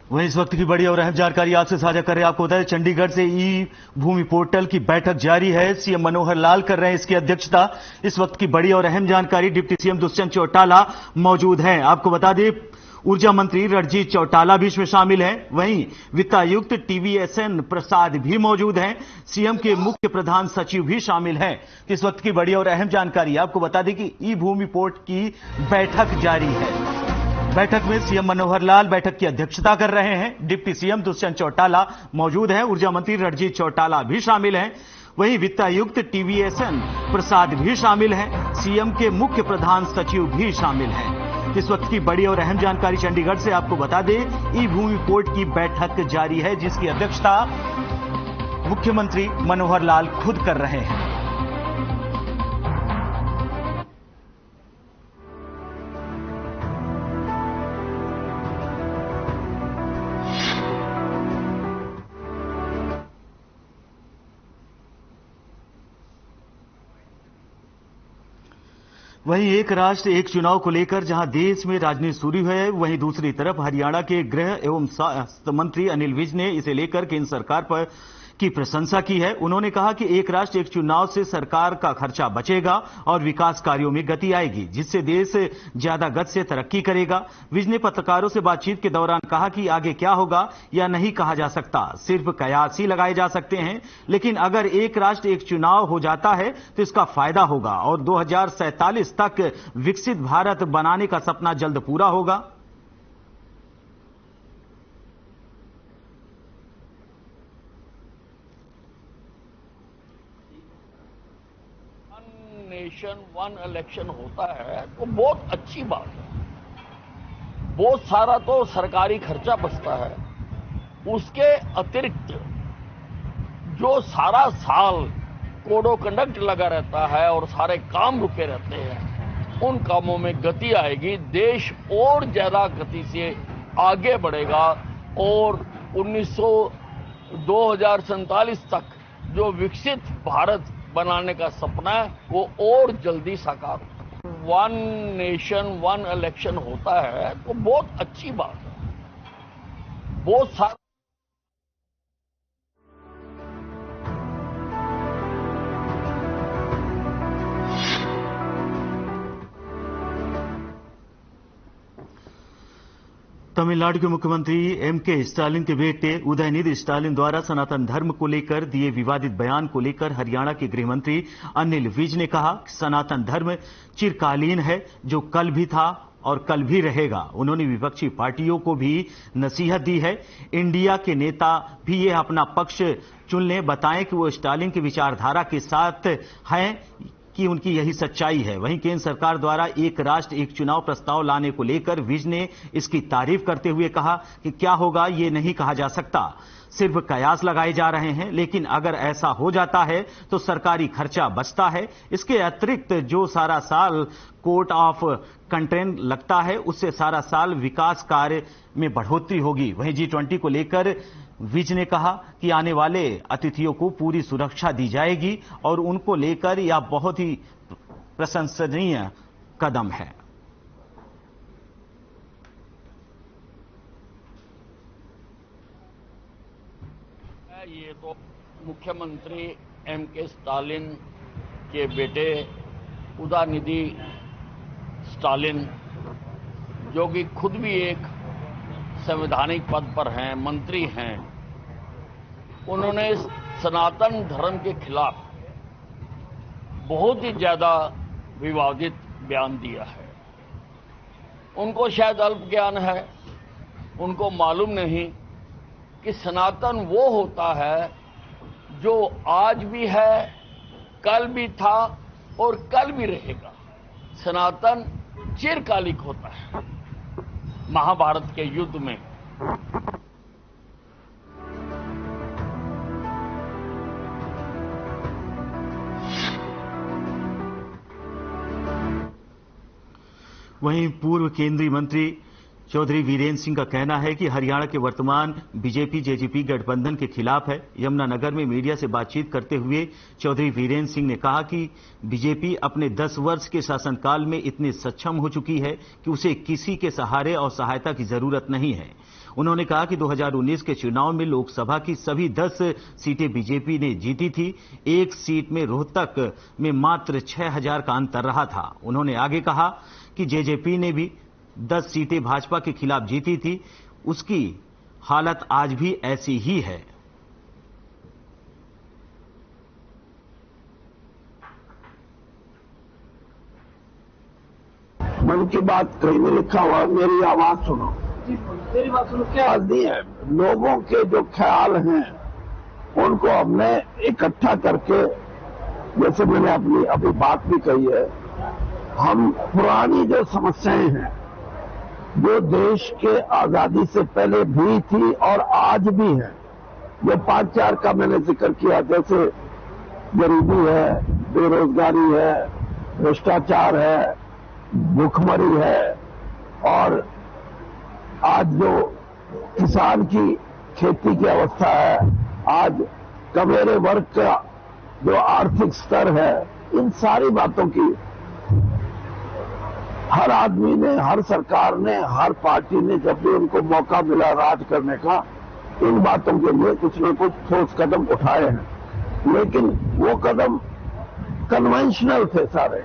वहीं इस वक्त की बड़ी और अहम जानकारी आपसे साझा कर रहे हैं। आपको बताया चंडीगढ़ से ई भूमि पोर्टल की बैठक जारी है। सीएम मनोहर लाल कर रहे हैं इसकी अध्यक्षता। इस वक्त की बड़ी और अहम जानकारी, डिप्टी सीएम दुष्यंत चौटाला मौजूद हैं। आपको बता दें ऊर्जा मंत्री रणजीत चौटाला भी इसमें शामिल हैं। वहीं वित्तायुक्त टीवीएसएन प्रसाद भी मौजूद हैं। सीएम के मुख्य प्रधान सचिव भी शामिल हैं। इस वक्त की बड़ी और अहम जानकारी, आपको बता दें कि ई भूमि पोर्ट की बैठक जारी है। बैठक में सीएम मनोहर लाल बैठक की अध्यक्षता कर रहे हैं। डिप्टी सीएम दुष्यंत चौटाला मौजूद हैं। ऊर्जा मंत्री रणजीत चौटाला भी शामिल हैं। वहीं वित्तायुक्त टीवीएसएन प्रसाद भी शामिल हैं। सीएम के मुख्य प्रधान सचिव भी शामिल हैं। इस वक्त की बड़ी और अहम जानकारी चंडीगढ़ से आपको बता दें ई भूमि पोर्ट की बैठक जारी है, जिसकी अध्यक्षता मुख्यमंत्री मनोहर लाल खुद कर रहे हैं। वहीं एक राष्ट्र एक चुनाव को लेकर जहां देश में राजनीति शुरू है, वहीं दूसरी तरफ हरियाणा के गृह एवं स्वास्थ्य मंत्री अनिल विज ने इसे लेकर केंद्र सरकार पर की प्रशंसा की है। उन्होंने कहा कि एक राष्ट्र एक चुनाव से सरकार का खर्चा बचेगा और विकास कार्यों में गति आएगी, जिससे देश ज्यादा गति से तरक्की करेगा। विज ने पत्रकारों से बातचीत के दौरान कहा कि आगे क्या होगा या नहीं कहा जा सकता, सिर्फ कयास ही लगाए जा सकते हैं। लेकिन अगर एक राष्ट्र एक चुनाव हो जाता है तो इसका फायदा होगा और 2047 तक विकसित भारत बनाने का सपना जल्द पूरा होगा। नेशन वन इलेक्शन होता है तो बहुत अच्छी बात है। बहुत सारा तो सरकारी खर्चा बचता है। उसके अतिरिक्त जो सारा साल कोड ऑफ कंडक्ट लगा रहता है और सारे काम रुके रहते हैं, उन कामों में गति आएगी। देश और ज्यादा गति से आगे बढ़ेगा और 2047 तक जो विकसित भारत बनाने का सपना है वो और जल्दी साकार हो। वन नेशन वन इलेक्शन होता है तो बहुत अच्छी बात है। बहुत सारा तमिलनाडु के मुख्यमंत्री एमके स्टालिन के बेटे उदयनिधि स्टालिन द्वारा सनातन धर्म को लेकर दिए विवादित बयान को लेकर हरियाणा के गृह मंत्री अनिल विज ने कहा कि सनातन धर्म चिरकालीन है, जो कल भी था और कल भी रहेगा। उन्होंने विपक्षी पार्टियों को भी नसीहत दी है। इंडिया के नेता भी ये अपना पक्ष चुन लें, बताएं कि वो स्टालिन की विचारधारा के साथ हैं कि उनकी यही सच्चाई है। वहीं केंद्र सरकार द्वारा एक राष्ट्र एक चुनाव प्रस्ताव लाने को लेकर विज ने इसकी तारीफ करते हुए कहा कि क्या होगा ये नहीं कहा जा सकता, सिर्फ कयास लगाए जा रहे हैं। लेकिन अगर ऐसा हो जाता है तो सरकारी खर्चा बचता है। इसके अतिरिक्त जो सारा साल कोड ऑफ कंटेंट लगता है, उससे सारा साल विकास कार्य में बढ़ोतरी होगी। वहीं G20 को लेकर विज ने कहा कि आने वाले अतिथियों को पूरी सुरक्षा दी जाएगी और उनको लेकर यह बहुत ही प्रशंसनीय कदम है। ये तो मुख्यमंत्री एमके स्टालिन के बेटे उदयनिधि स्टालिन, जो कि खुद भी एक संवैधानिक पद पर हैं, मंत्री हैं, उन्होंने सनातन धर्म के खिलाफ बहुत ही ज्यादा विवादित बयान दिया है। उनको शायद अल्प ज्ञान है, उनको मालूम नहीं कि सनातन वो होता है जो आज भी है, कल भी था और कल भी रहेगा। सनातन चिरकालिक होता है। महाभारत के युद्ध में वहीं पूर्व केंद्रीय मंत्री चौधरी वीरेंद्र सिंह का कहना है कि हरियाणा के वर्तमान बीजेपी जेजेपी गठबंधन के खिलाफ है। यमुनानगर में मीडिया से बातचीत करते हुए चौधरी वीरेंद्र सिंह ने कहा कि बीजेपी अपने 10 वर्ष के शासनकाल में इतनी सक्षम हो चुकी है कि उसे किसी के सहारे और सहायता की जरूरत नहीं है। उन्होंने कहा कि 2019 के चुनाव में लोकसभा की सभी 10 सीटें बीजेपी ने जीती थी। एक सीट में रोहतक में मात्र 6000 का अंतर रहा था। उन्होंने आगे कहा कि जेजेपी ने भी 10 सीटें भाजपा के खिलाफ जीती थी। उसकी हालत आज भी ऐसी ही है। मन की बात कहीं में लिखा हुआ, मेरी आवाज सुनो। मेरी बात सुनो। क्या नहीं है, लोगों के जो ख्याल हैं उनको हमने इकट्ठा करके, जैसे मैंने अपनी अभी बात भी कही है, हम पुरानी जो समस्याएं हैं जो देश के आजादी से पहले भी थी और आज भी है, जो 5-4 का मैंने जिक्र किया, जैसे गरीबी है, बेरोजगारी है, भ्रष्टाचार है, भूखमरी है, और आज जो किसान की खेती की अवस्था है, आज कमेरे वर्ग का जो आर्थिक स्तर है, इन सारी बातों की हर आदमी ने, हर सरकार ने, हर पार्टी ने जब भी उनको मौका मिला राज करने का, इन बातों के लिए कुछ न कुछ ठोस कदम उठाए हैं। लेकिन वो कदम कन्वेंशनल थे सारे।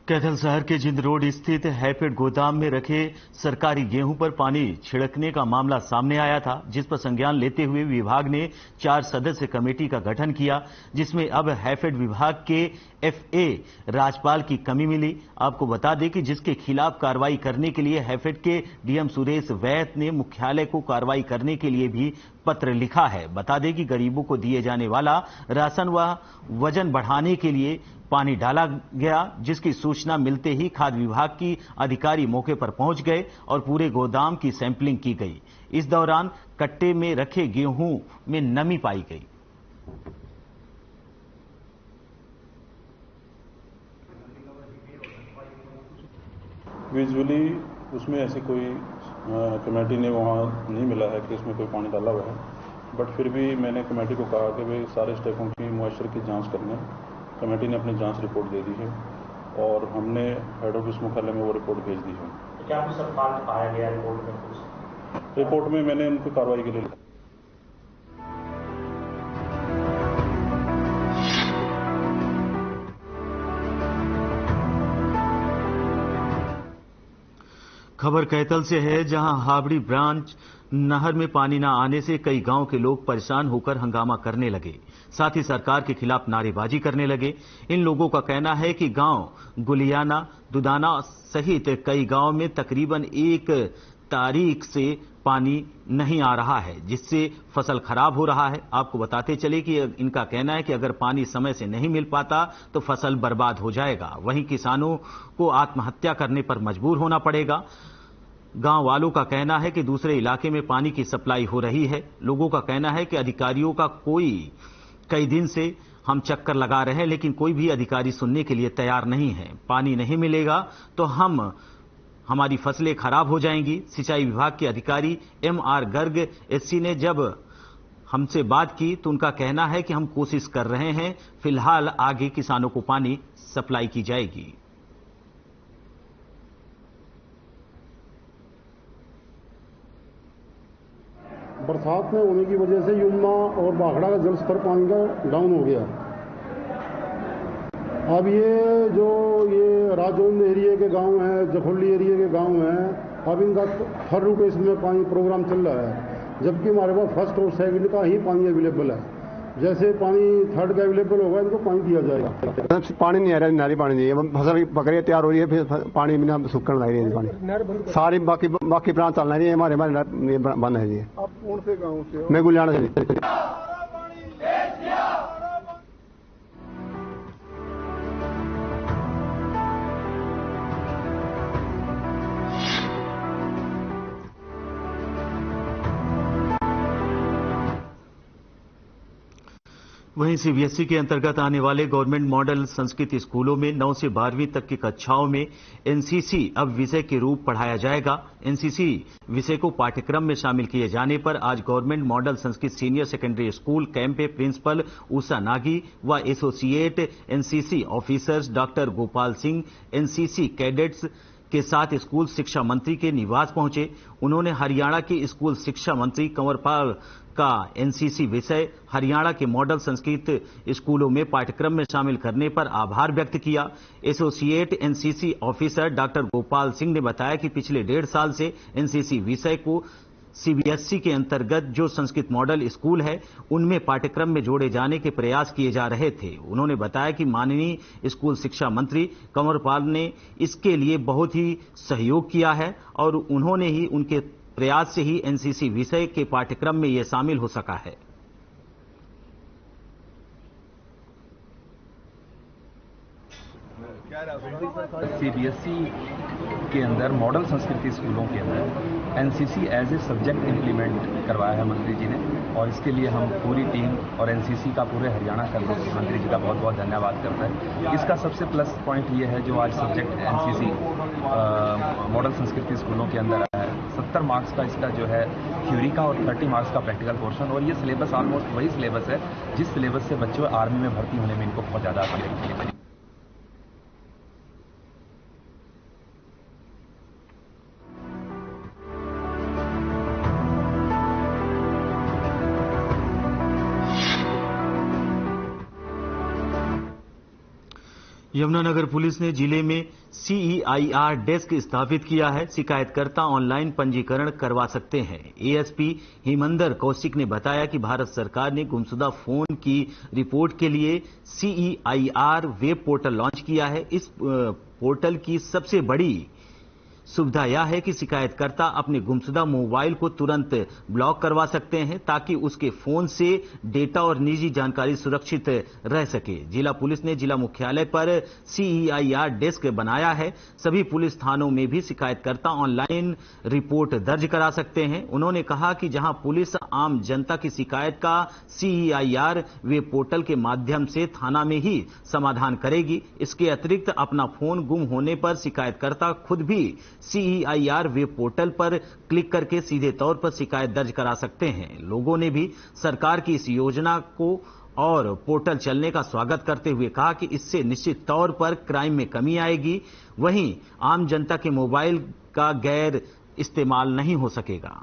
कैथल शहर के जिंद रोड स्थित हैफेड गोदाम में रखे सरकारी गेहूं पर पानी छिड़कने का मामला सामने आया था, जिस पर संज्ञान लेते हुए विभाग ने 4 सदस्य कमेटी का गठन किया, जिसमें अब हैफेड विभाग के एफए राजपाल की कमी मिली। आपको बता दें कि जिसके खिलाफ कार्रवाई करने के लिए हैफेड के डीएम सुरेश वैद ने मुख्यालय को कार्रवाई करने के लिए भी पत्र लिखा है। बता दें कि गरीबों को दिए जाने वाला राशन व वजन बढ़ाने के लिए पानी डाला गया, जिसकी सूचना मिलते ही खाद्य विभाग की अधिकारी मौके पर पहुंच गए और पूरे गोदाम की सैंपलिंग की गई। इस दौरान कट्टे में रखे गेहूं में नमी पाई गई। विजुअली उसमें ऐसी कोई कमेटी ने वहाँ नहीं मिला है कि उसमें कोई पानी डाला हुआ है, बट फिर भी मैंने कमेटी को कहा कि भाई सारे स्टेपों की मॉइस्चर की जांच करने। कमेटी ने अपनी जांच रिपोर्ट दे दी है और हमने हेड ऑफिस मुख्यालय में वो रिपोर्ट भेज दी है। तो क्या कुछ फॉल्ट पाया गया रिपोर्ट में? रिपोर्ट में मैंने उनको कार्रवाई के लिए लिखा। खबर कैथल से है, जहां हावड़ी ब्रांच नहर में पानी न आने से कई गांव के लोग परेशान होकर हंगामा करने लगे, साथ ही सरकार के खिलाफ नारेबाजी करने लगे। इन लोगों का कहना है कि गांव गुलियाना, दुदाना सहित कई गांव में तकरीबन 1 तारीख से पानी नहीं आ रहा है, जिससे फसल खराब हो रहा है। आपको बताते चले कि इनका कहना है कि अगर पानी समय से नहीं मिल पाता तो फसल बर्बाद हो जाएगा। वहीं किसानों को आत्महत्या करने पर मजबूर होना पड़ेगा। गांव वालों का कहना है कि दूसरे इलाके में पानी की सप्लाई हो रही है। लोगों का कहना है कि अधिकारियों का कई दिन से हम चक्कर लगा रहे हैं, लेकिन कोई भी अधिकारी सुनने के लिए तैयार नहीं है। पानी नहीं मिलेगा तो हमारी फसलें खराब हो जाएंगी। सिंचाई विभाग के अधिकारी एमआर गर्ग एससी ने जब हमसे बात की तो उनका कहना है कि हम कोशिश कर रहे हैं, फिलहाल आगे किसानों को पानी सप्लाई की जाएगी। बरसात में होने की वजह से यमुना और बाखड़ा का जल स्तर पानी का डाउन हो गया। अब ये राजौंद एरिया के गांव हैं, जखोली एरिया के गांव हैं, अब इनका हर रोटेशन में पानी प्रोग्राम चल रहा है, जबकि हमारे पास फर्स्ट और सेकंड का ही पानी अवेलेबल है। जैसे पानी थर्ड का अवेलेबल होगा इनको पानी दिया जाएगा। पानी नहीं आ रहा, नारी पानी नहीं है, फसल बकरियां तैयार हो रही है, फिर पानी बिना सूखने लग रही है। पानी सारी बाकी ब्रांच चल रही है, हमारे बंद है जी। आप कौन से गाँव से? मैं गुलियाना से। वहीं वहीं सीबीएसई के अंतर्गत आने वाले गवर्नमेंट मॉडल संस्कृत स्कूलों में 9 से 12वीं तक की कक्षाओं में एनसीसी अब विषय के रूप पढ़ाया जाएगा। एनसीसी विषय को पाठ्यक्रम में शामिल किए जाने पर आज government model Sanskrit senior secondary school camp में प्रिंसिपल उषा नागी व associate NCC officers doctor Gopal Singh NCC cadets के साथ स्कूल शिक्षा मंत्री के निवास पहुंचे। उन्होंने हरियाणा के स्कूल शिक्षा मंत्री कंवरपाल का एनसीसी विषय हरियाणा के मॉडल संस्कृत स्कूलों में पाठ्यक्रम में शामिल करने पर आभार व्यक्त किया। Associate NCC officer doctor Gopal Singh ने बताया कि पिछले 1.5 साल से एनसीसी विषय को सीबीएसई के अंतर्गत जो संस्कृत मॉडल स्कूल है उनमें पाठ्यक्रम में जोड़े जाने के प्रयास किए जा रहे थे। उन्होंने बताया कि माननीय स्कूल शिक्षा मंत्री कंवरपाल ने इसके लिए बहुत ही सहयोग किया है और उन्होंने ही उनके प्रयास से ही एनसीसी विषय के पाठ्यक्रम में यह शामिल हो सका है। सीबीएसई के अंदर मॉडल संस्कृति स्कूलों के अंदर NCC as a subject implement करवाया है मंत्री जी ने, और इसके लिए हम पूरी टीम और एनसीसी का पूरे हरियाणा का लोग मंत्री जी का बहुत बहुत धन्यवाद करता है। इसका सबसे प्लस पॉइंट ये है जो आज सब्जेक्ट एनसीसी मॉडल संस्कृति स्कूलों के अंदर आया है, 70 मार्क्स का इसका जो है थ्योरी का और 30 मार्क्स का प्रैक्टिकल पोर्शन, और ये सिलेबस ऑलमोस्ट वही सिलेबस है जिस सिलेबस से बच्चों आर्मी में भर्ती होने में इनको बहुत ज़्यादा आसानी होती है। यमुनानगर पुलिस ने जिले में सीईआईआर डेस्क स्थापित किया है। शिकायतकर्ता ऑनलाइन पंजीकरण करवा सकते हैं। एएसपी हिमंदर कौशिक ने बताया कि भारत सरकार ने गुमशुदा फोन की रिपोर्ट के लिए सीईआईआर वेब पोर्टल लॉन्च किया है। इस पोर्टल की सबसे बड़ी सुविधा यह है कि शिकायतकर्ता अपने गुमशुदा मोबाइल को तुरंत ब्लॉक करवा सकते हैं ताकि उसके फोन से डेटा और निजी जानकारी सुरक्षित रह सके। जिला पुलिस ने जिला मुख्यालय पर सीईआईआर डेस्क बनाया है। सभी पुलिस थानों में भी शिकायतकर्ता ऑनलाइन रिपोर्ट दर्ज करा सकते हैं। उन्होंने कहा कि जहां पुलिस आम जनता की शिकायत का सीईआईआर वेब पोर्टल के माध्यम से थाना में ही समाधान करेगी। इसके अतिरिक्त अपना फोन गुम होने पर शिकायतकर्ता खुद भी सीईआईआर वेब पोर्टल पर क्लिक करके सीधे तौर पर शिकायत दर्ज करा सकते हैं। लोगों ने भी सरकार की इस योजना को और पोर्टल चलने का स्वागत करते हुए कहा कि इससे निश्चित तौर पर क्राइम में कमी आएगी। वहीं आम जनता के मोबाइल का गैर इस्तेमाल नहीं हो सकेगा।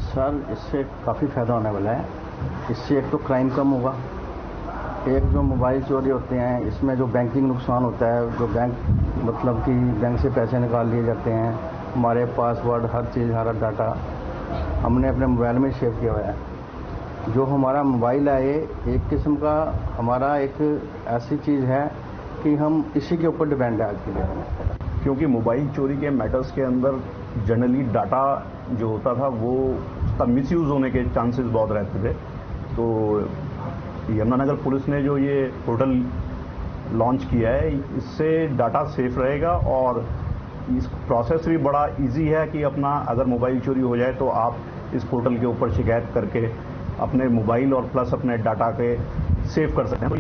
सर, इससे काफ़ी फ़ायदा होने वाला है। इससे एक तो क्राइम कम होगा, एक जो मोबाइल चोरी होते हैं इसमें जो बैंकिंग नुकसान होता है, जो बैंक मतलब कि बैंक से पैसे निकाल लिए जाते हैं, हमारे पासवर्ड हर चीज़ हमारा डाटा हमने अपने मोबाइल में सेव किया हुआ है। जो हमारा मोबाइल है ये एक किस्म का हमारा एक ऐसी चीज़ है कि हम इसी के ऊपर डिपेंड है आज के डेट में, क्योंकि मोबाइल चोरी के मैटर्स के अंदर जनरली डाटा जो होता था वो उसका मिसयूज होने के चांसेस बहुत रहते थे। तो यमुनानगर पुलिस ने जो ये पोर्टल लॉन्च किया है इससे डाटा सेफ रहेगा और इस प्रोसेस भी बड़ा इजी है कि अपना अगर मोबाइल चोरी हो जाए तो आप इस पोर्टल के ऊपर शिकायत करके अपने मोबाइल और प्लस अपने डाटा के सेव कर सकते हैं।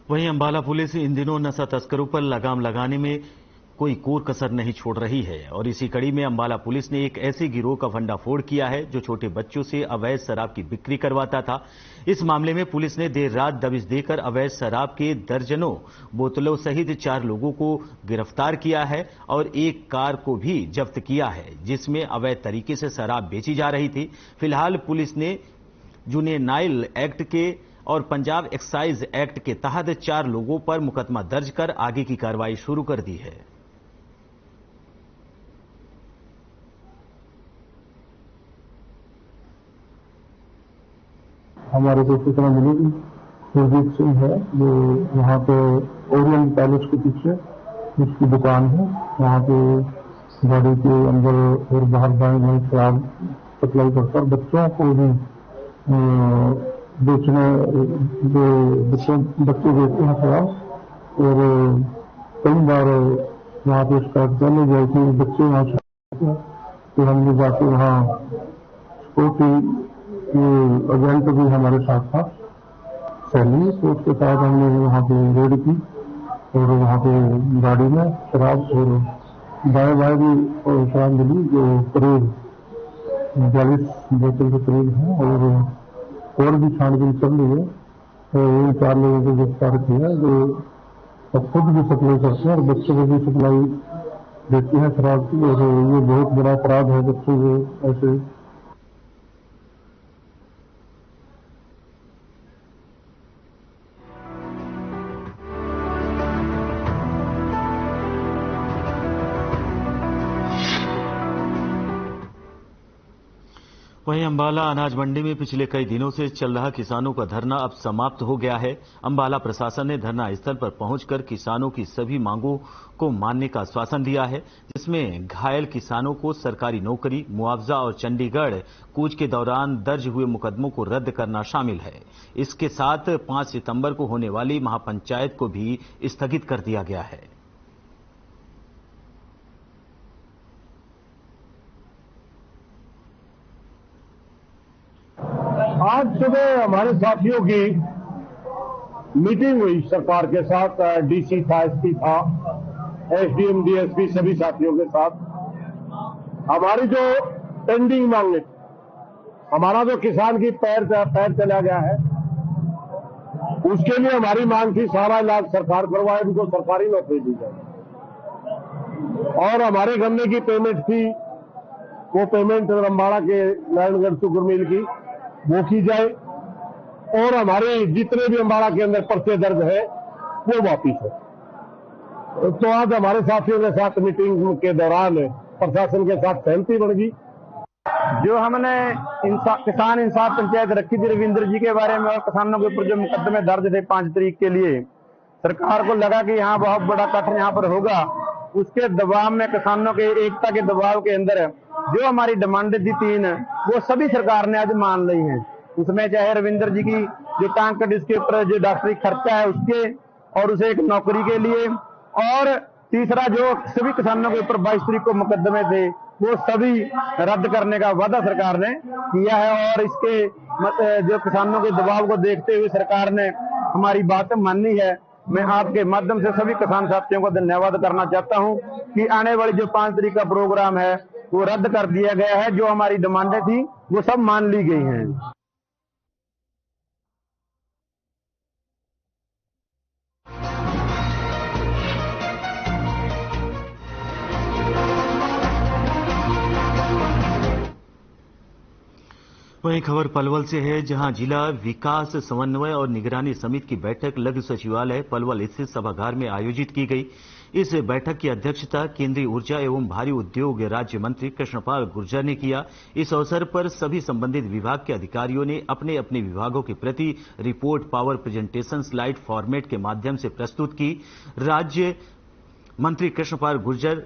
वहीं अंबाला पुलिस इन दिनों नशा तस्करों पर लगाम लगाने में कोई कोर कसर नहीं छोड़ रही है और इसी कड़ी में अंबाला पुलिस ने एक ऐसे गिरोह का भंडाफोड़ किया है जो छोटे बच्चों से अवैध शराब की बिक्री करवाता था। इस मामले में पुलिस ने देर रात दबिश देकर अवैध शराब के दर्जनों बोतलों सहित 4 लोगों को गिरफ्तार किया है और एक कार को भी जब्त किया है जिसमें अवैध तरीके से शराब बेची जा रही थी। फिलहाल पुलिस ने जुवेनाइल एक्ट के और पंजाब एक्साइज एक्ट के तहत 4 लोगों पर मुकदमा दर्ज कर आगे की कार्रवाई शुरू कर दी है। हमारे को सूचना मिली थी सुरजीत सिंह है जो यहाँ पे ओरियंट पैलेस के पीछे उसकी दुकान है, वहाँ पे गाड़ी के अंदर और बाहर दाएं शराब सप्लाई करता और बच्चों को भी बेचने जो बच्चे बेचते हैं शराब। और कई बार वहाँ पे शिकायत करने गए कि बच्चे वहाँ से, तो हमने जाके वहाँ सिक्योरिटी एजेंट भी हमारे साथ था सैली, तो उसके साथ हमने वहाँ पे रेड की और वहाँ पे गाड़ी में शराब और दाएं बाएं भी शराब मिली जो करीब 42 बोतल के करीब है और भी छानबीन चल रही है। तो इन 4 लोगों को गिरफ्तार किया जो खुद भी सप्लाई करते हैं और बच्चों को भी सप्लाई देते हैं शराब की, और ये बहुत बड़ा अपराध है बच्चों को ऐसे। वहीं अंबाला अनाज मंडी में पिछले कई दिनों से चल रहा किसानों का धरना अब समाप्त हो गया है। अंबाला प्रशासन ने धरना स्थल पर पहुंचकर किसानों की सभी मांगों को मानने का आश्वासन दिया है, जिसमें घायल किसानों को सरकारी नौकरी, मुआवजा और चंडीगढ़ कूच के दौरान दर्ज हुए मुकदमों को रद्द करना शामिल है। इसके साथ 5 सितंबर को होने वाली महापंचायत को भी स्थगित कर दिया गया है। आज सुबह हमारे साथियों की मीटिंग हुई सरकार के साथ, डीसी था, एसपी था, एसडीएम, डीएसपी सभी साथियों के साथ। हमारी जो पेंडिंग मांगे, हमारा जो किसान की पैर चला गया है, उसके लिए हमारी मांग थी सारा इलाज सरकार करवाए, उनको सरकारी नौकरी दी जाए। और हमारे गन्ने की पेमेंट थी, वो पेमेंट रंबाड़ा के नारायणगढ़ शुगर मिल की वो की जाए, और हमारे जितने भी अम्बाड़ा के अंदर पर्चे दर्ज है वो वापिस है। तो आज हमारे साथियों के साथ मीटिंग के दौरान प्रशासन के साथ सहमति बन गई। जो हमने किसान इंसाफ पंचायत रखी थी रविंद्र जी के बारे में और किसानों के ऊपर जो मुकदमे दर्ज थे 5 तारीख के लिए, सरकार को लगा कि यहाँ बहुत बड़ा कट यहाँ पर होगा। उसके दबाव में, किसानों के एकता के दबाव के अंदर जो हमारी डिमांड थी 3, वो सभी सरकार ने आज मान ली हैं। उसमें चाहे रविंद्र जी की जो टांग कट, इसके ऊपर जो डॉक्टरी खर्चा है उसके, और उसे एक नौकरी के लिए, और तीसरा जो सभी किसानों के ऊपर 22 तारीख को मुकदमे थे वो सभी रद्द करने का वादा सरकार ने किया है। और इसके जो किसानों के दबाव को देखते हुए सरकार ने हमारी बात मानी है। मैं आपके माध्यम से सभी किसान साथियों को धन्यवाद करना चाहता हूं कि आने वाली जो 5 तारीख का प्रोग्राम है वो रद्द कर दिया गया है। जो हमारी डिमांडें थी वो सब मान ली गई हैं। वहीं खबर पलवल से है, जहां जिला विकास समन्वय और निगरानी समिति की बैठक लघु सचिवालय पलवल स्थित सभागार में आयोजित की गई। इस बैठक की अध्यक्षता केंद्रीय ऊर्जा एवं भारी उद्योग राज्य मंत्री कृष्णपाल गुर्जर ने किया। इस अवसर पर सभी संबंधित विभाग के अधिकारियों ने अपने अपने विभागों के प्रति report power presentation slide format के माध्यम से प्रस्तुत की। राज्य मंत्री कृष्णपाल गुर्जर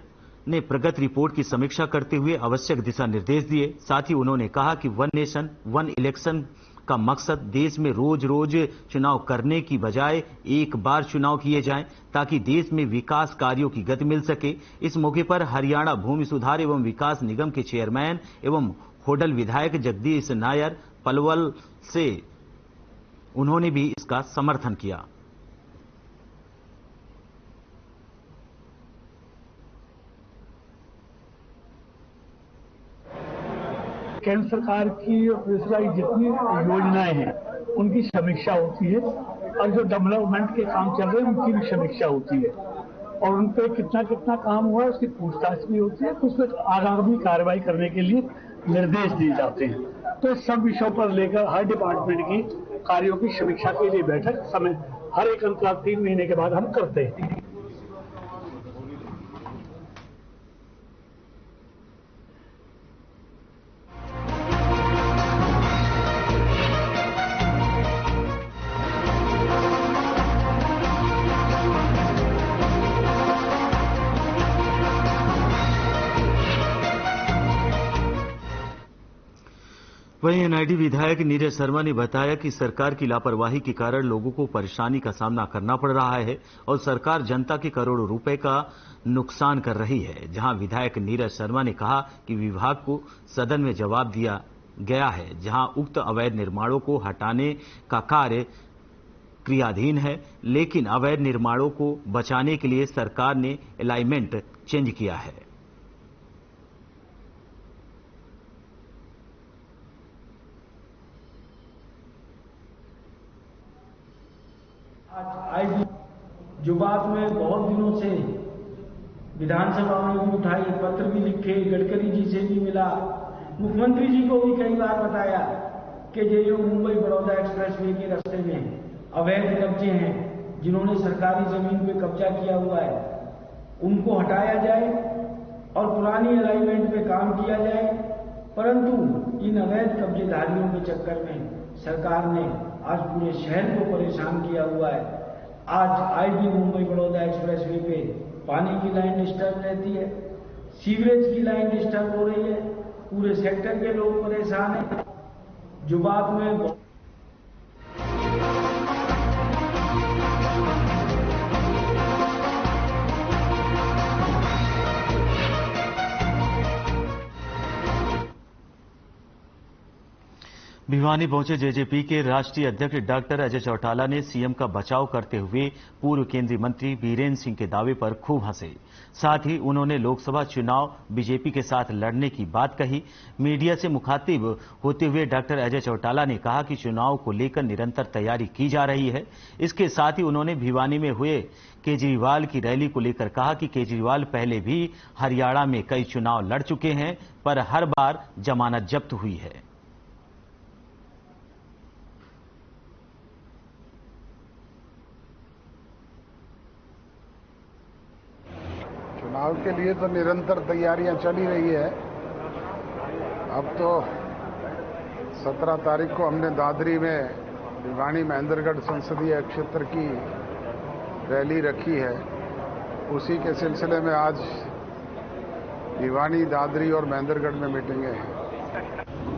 ने प्रगति रिपोर्ट की समीक्षा करते हुए आवश्यक दिशा निर्देश दिए। साथ ही उन्होंने कहा कि वन नेशन वन इलेक्शन का मकसद देश में रोज रोज चुनाव करने की बजाय एक बार चुनाव किए जाएं, ताकि देश में विकास कार्यों की गति मिल सके। इस मौके पर हरियाणा भूमि सुधार एवं विकास निगम के चेयरमैन एवं होडल विधायक जगदीश नायर पलवल से उन्होंने भी इसका समर्थन किया। केंद्र सरकार की जितनी योजनाएं हैं उनकी समीक्षा होती है, और जो डेवलपमेंट के काम चल रहे हैं उनकी भी समीक्षा होती है, और उन पर कितना कितना काम हुआ है उसकी पूछताछ भी होती है। कुछ आगामी कार्रवाई करने के लिए निर्देश दिए जाते हैं। तो सब विषयों पर लेकर हर डिपार्टमेंट की कार्यों की समीक्षा के लिए बैठक समय हर एक अंतराल 3 महीने के बाद हम करते हैं। वहीं एनआईडी विधायक नीरज शर्मा ने बताया कि सरकार की लापरवाही के कारण लोगों को परेशानी का सामना करना पड़ रहा है और सरकार जनता के करोड़ों रुपए का नुकसान कर रही है। जहां विधायक नीरज शर्मा ने कहा कि विभाग को सदन में जवाब दिया गया है, जहां उक्त अवैध निर्माणों को हटाने का कार्य क्रियाधीन है, लेकिन अवैध निर्माणों को बचाने के लिए सरकार ने अलाइनमेंट चेंज किया है। आज जो बात में बहुत दिनों से विधानसभा में भी उठाई, पत्र भी लिखे, गडकरी जी से भी मिला, मुख्यमंत्री जी को भी कई बार बताया कि जो मुंबई बड़ौदा एक्सप्रेसवे के रास्ते में अवैध कब्जे हैं, जिन्होंने सरकारी जमीन पे कब्जा किया हुआ है, उनको हटाया जाए और पुरानी अलाइनमेंट पे काम किया जाए। परंतु इन अवैध कब्जेदारियों के चक्कर में सरकार ने आज पूरे शहर को परेशान किया हुआ है। आज आईडी मुंबई बड़ौदा एक्सप्रेसवे पे पानी की लाइन डिस्टर्ब रहती है, सीवरेज की लाइन डिस्टर्ब हो रही है, पूरे सेक्टर के लोग परेशान हैं। जो बात में भिवानी पहुंचे जेजेपी के राष्ट्रीय अध्यक्ष डॉक्टर अजय चौटाला ने सीएम का बचाव करते हुए पूर्व केंद्रीय मंत्री बीरेंद्र सिंह के दावे पर खूब हंसे। साथ ही उन्होंने लोकसभा चुनाव बीजेपी के साथ लड़ने की बात कही। मीडिया से मुखातिब होते हुए डॉक्टर अजय चौटाला ने कहा कि चुनाव को लेकर निरंतर तैयारी की जा रही है। इसके साथ ही उन्होंने भिवानी में हुए केजरीवाल की रैली को लेकर कहा कि केजरीवाल पहले भी हरियाणा में कई चुनाव लड़ चुके हैं, पर हर बार जमानत जब्त हुई है। चुनाव के लिए तो निरंतर तैयारियां चल ही रही है। अब तो 17 तारीख को हमने दादरी में भिवानी महेंद्रगढ़ संसदीय क्षेत्र की रैली रखी है। उसी के सिलसिले में आज भिवानी, दादरी और महेंद्रगढ़ में मीटिंगें हैं।